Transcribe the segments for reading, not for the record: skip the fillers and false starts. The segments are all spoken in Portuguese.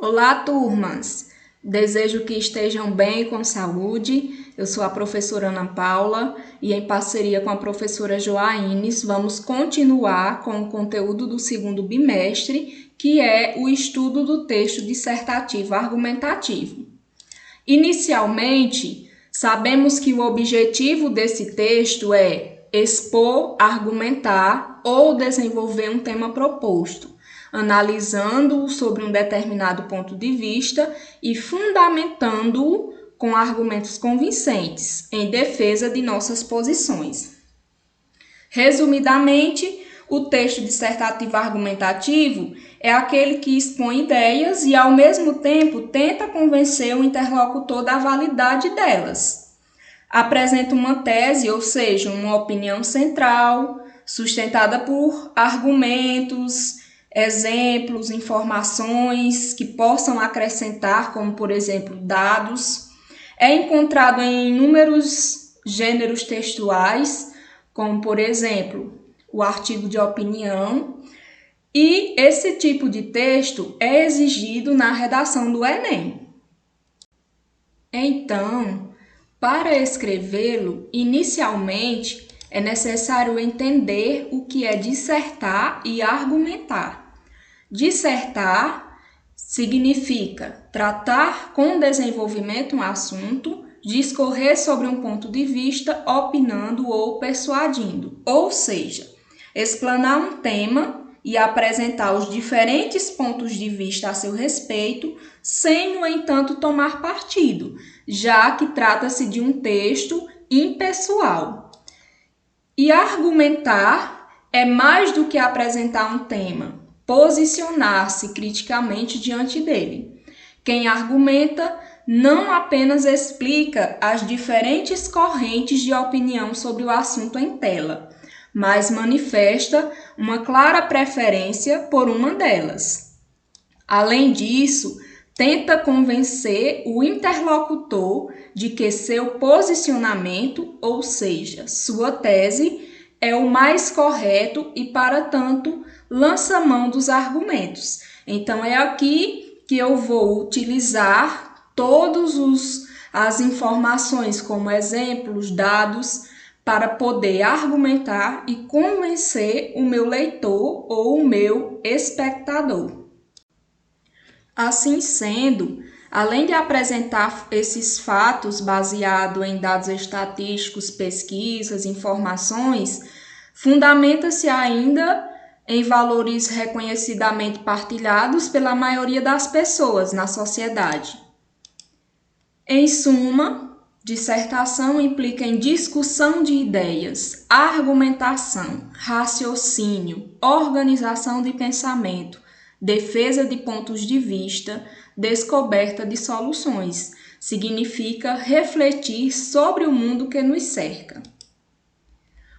Olá, turmas! Desejo que estejam bem e com saúde. Eu sou a professora Ana Paula e, em parceria com a professora Joaines, vamos continuar com o conteúdo do segundo bimestre, que é o estudo do texto dissertativo argumentativo. Inicialmente, sabemos que o objetivo desse texto é expor, argumentar ou desenvolver um tema proposto, analisando-o sobre um determinado ponto de vista e fundamentando-o com argumentos convincentes em defesa de nossas posições. Resumidamente, o texto dissertativo argumentativo é aquele que expõe ideias e, ao mesmo tempo, tenta convencer o interlocutor da validade delas. Apresenta uma tese, ou seja, uma opinião central, sustentada por argumentos, exemplos, informações que possam acrescentar, como, por exemplo, dados. É encontrado em inúmeros gêneros textuais, como, por exemplo, o artigo de opinião, e esse tipo de texto é exigido na redação do Enem. Então, para escrevê-lo, inicialmente é necessário entender o que é dissertar e argumentar. Dissertar significa tratar com desenvolvimento um assunto, discorrer sobre um ponto de vista, opinando ou persuadindo, ou seja, explanar um tema e apresentar os diferentes pontos de vista a seu respeito, sem, no entanto, tomar partido, já que trata-se de um texto impessoal. E argumentar é mais do que apresentar um tema, posicionar-se criticamente diante dele. Quem argumenta não apenas explica as diferentes correntes de opinião sobre o assunto em tela, mas manifesta uma clara preferência por uma delas. Além disso, tenta convencer o interlocutor de que seu posicionamento, ou seja, sua tese, é o mais correto e, para tanto, lança mão dos argumentos. Então, é aqui que eu vou utilizar todas as informações como exemplos, dados, para poder argumentar e convencer o meu leitor ou o meu espectador. Assim sendo, além de apresentar esses fatos baseados em dados estatísticos, pesquisas, informações, fundamenta-se ainda em valores reconhecidamente partilhados pela maioria das pessoas na sociedade. Em suma, dissertação implica em discussão de ideias, argumentação, raciocínio, organização de pensamento, defesa de pontos de vista, descoberta de soluções. Significa refletir sobre o mundo que nos cerca.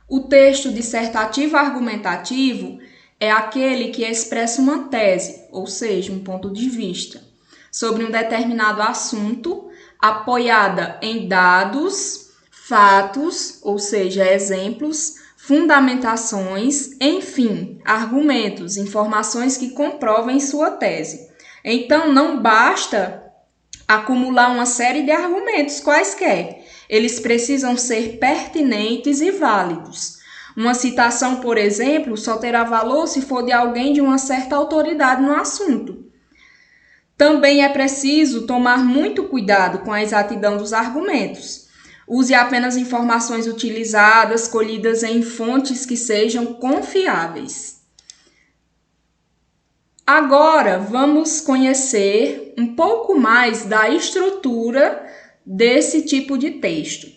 O texto dissertativo argumentativo é aquele que expressa uma tese, ou seja, um ponto de vista, sobre um determinado assunto, apoiada em dados, fatos, ou seja, exemplos, fundamentações, enfim, argumentos, informações que comprovem sua tese. Então, não basta acumular uma série de argumentos quaisquer. Eles precisam ser pertinentes e válidos. Uma citação, por exemplo, só terá valor se for de alguém de uma certa autoridade no assunto. Também é preciso tomar muito cuidado com a exatidão dos argumentos. Use apenas informações utilizadas, colhidas em fontes que sejam confiáveis. Agora, vamos conhecer um pouco mais da estrutura desse tipo de texto.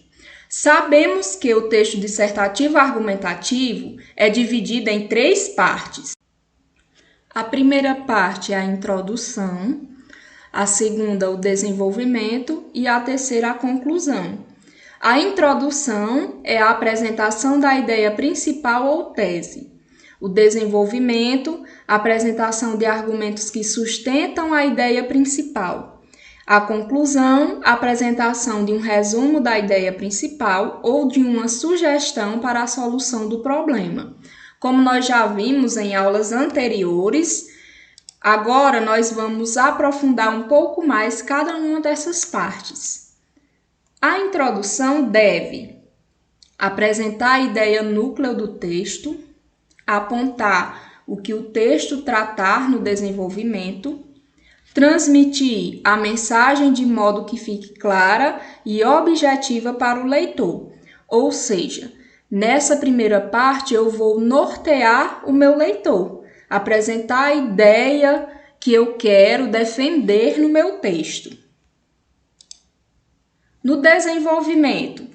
Sabemos que o texto dissertativo argumentativo é dividido em 3 partes. A primeira parte é a introdução, a segunda, o desenvolvimento e a terceira, a conclusão. A introdução é a apresentação da ideia principal ou tese. O desenvolvimento, a apresentação de argumentos que sustentam a ideia principal. A conclusão, a apresentação de um resumo da ideia principal ou de uma sugestão para a solução do problema. Como nós já vimos em aulas anteriores, Agora, nós vamos aprofundar um pouco mais cada uma dessas partes. A introdução deve apresentar a ideia núcleo do texto, apontar o que o texto tratar no desenvolvimento, transmitir a mensagem de modo que fique clara e objetiva para o leitor. Ou seja, nessa primeira parte eu vou nortear o meu leitor, apresentar a ideia que eu quero defender no meu texto. No desenvolvimento,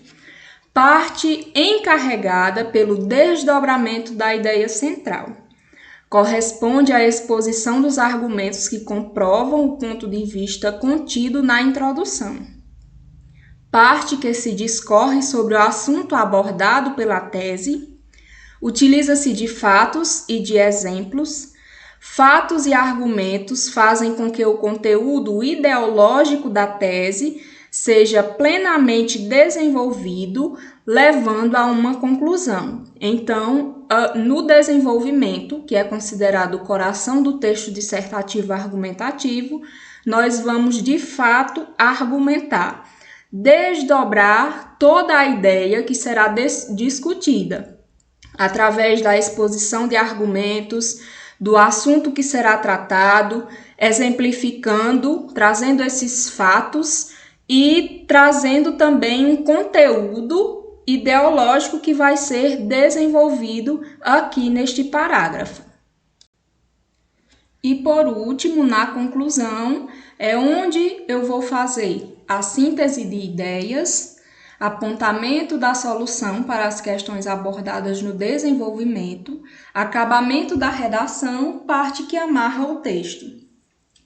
parte encarregada pelo desdobramento da ideia central. Corresponde à exposição dos argumentos que comprovam o ponto de vista contido na introdução. Parte que se discorre sobre o assunto abordado pela tese. Utiliza-se de fatos e de exemplos. Fatos e argumentos fazem com que o conteúdo ideológico da tese seja plenamente desenvolvido, levando a uma conclusão. Então, no desenvolvimento, que é considerado o coração do texto dissertativo argumentativo, nós vamos, de fato, argumentar, desdobrar toda a ideia que será discutida, através da exposição de argumentos, do assunto que será tratado, exemplificando, trazendo esses fatos e trazendo também um conteúdo ideológico que vai ser desenvolvido aqui neste parágrafo. E por último, na conclusão, é onde eu vou fazer a síntese de ideias, apontamento da solução para as questões abordadas no desenvolvimento, acabamento da redação, parte que amarra o texto.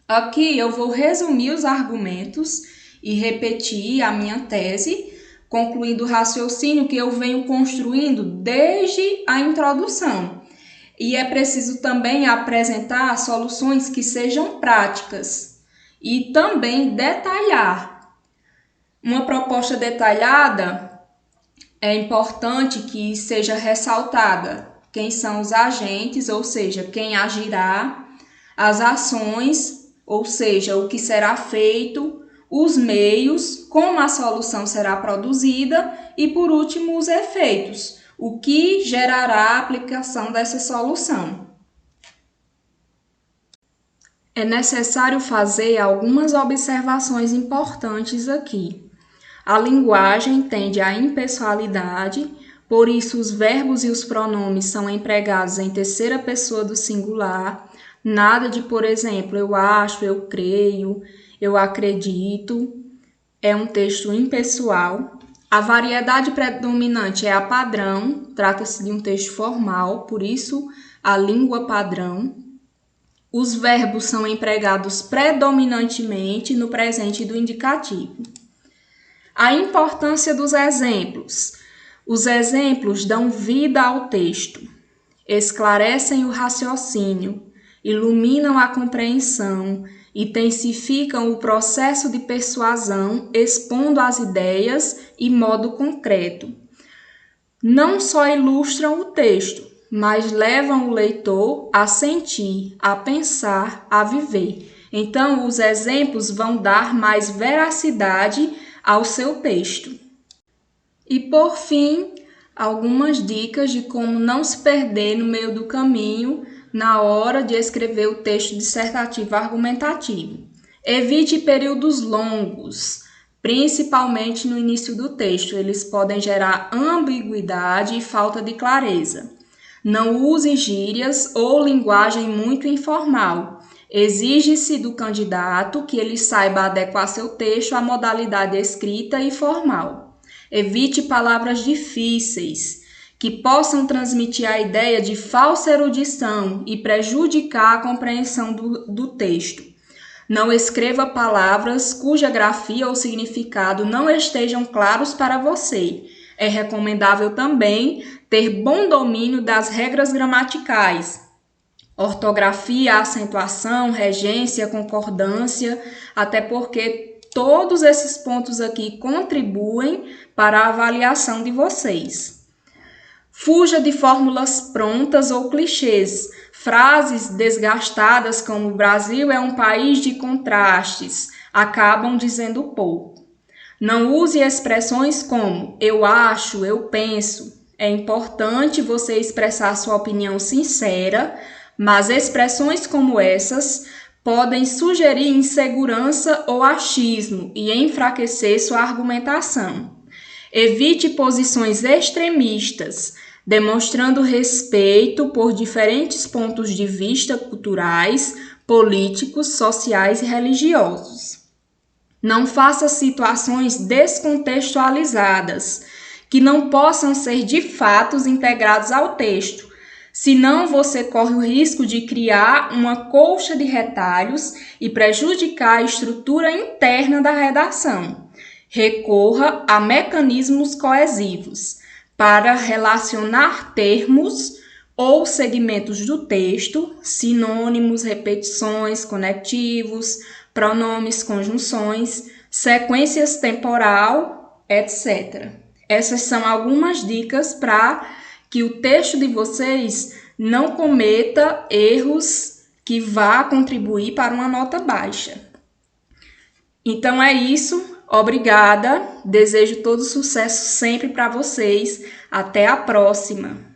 Aqui eu vou resumir os argumentos e repetir a minha tese, concluindo o raciocínio que eu venho construindo desde a introdução. E é preciso também apresentar soluções que sejam práticas e também detalhar. Uma proposta detalhada é importante que seja ressaltada quem são os agentes, ou seja, quem agirá, as ações, ou seja, o que será feito, os meios, como a solução será produzida e, por último, os efeitos, o que gerará a aplicação dessa solução. É necessário fazer algumas observações importantes aqui. A linguagem tende à impessoalidade, por isso os verbos e os pronomes são empregados em terceira pessoa do singular, nada de, por exemplo, eu acho, eu creio, eu acredito. É um texto impessoal. A variedade predominante é a padrão, trata-se de um texto formal, por isso a língua padrão. Os verbos são empregados predominantemente no presente do indicativo. A importância dos exemplos. Os exemplos dão vida ao texto, esclarecem o raciocínio, iluminam a compreensão, intensificam o processo de persuasão, expondo as ideias e modo concreto. Não só ilustram o texto, mas levam o leitor a sentir, a pensar, a viver. Então, os exemplos vão dar mais veracidade ao seu texto. E, por fim, algumas dicas de como não se perder no meio do caminho na hora de escrever o texto dissertativo argumentativo. Evite períodos longos, principalmente no início do texto. Eles podem gerar ambiguidade e falta de clareza. Não use gírias ou linguagem muito informal. Exige-se do candidato que ele saiba adequar seu texto à modalidade escrita e formal. Evite palavras difíceis, que possam transmitir a ideia de falsa erudição e prejudicar a compreensão do texto. Não escreva palavras cuja grafia ou significado não estejam claros para você. É recomendável também ter bom domínio das regras gramaticais, ortografia, acentuação, regência, concordância, até porque todos esses pontos aqui contribuem para a avaliação de vocês. Fuja de fórmulas prontas ou clichês. Frases desgastadas como o Brasil é um país de contrastes acabam dizendo pouco. Não use expressões como eu acho, eu penso. É importante você expressar sua opinião sincera, mas expressões como essas podem sugerir insegurança ou achismo e enfraquecer sua argumentação. Evite posições extremistas, demonstrando respeito por diferentes pontos de vista culturais, políticos, sociais e religiosos. Não faça situações descontextualizadas, que não possam ser de fato integrados ao texto, senão você corre o risco de criar uma colcha de retalhos e prejudicar a estrutura interna da redação. Recorra a mecanismos coesivos para relacionar termos ou segmentos do texto, sinônimos, repetições, conectivos, pronomes, conjunções, sequências temporal, etc. Essas são algumas dicas para que o texto de vocês não cometa erros que vá contribuir para uma nota baixa. Então é isso. Obrigada. Desejo todo sucesso sempre para vocês. Até a próxima.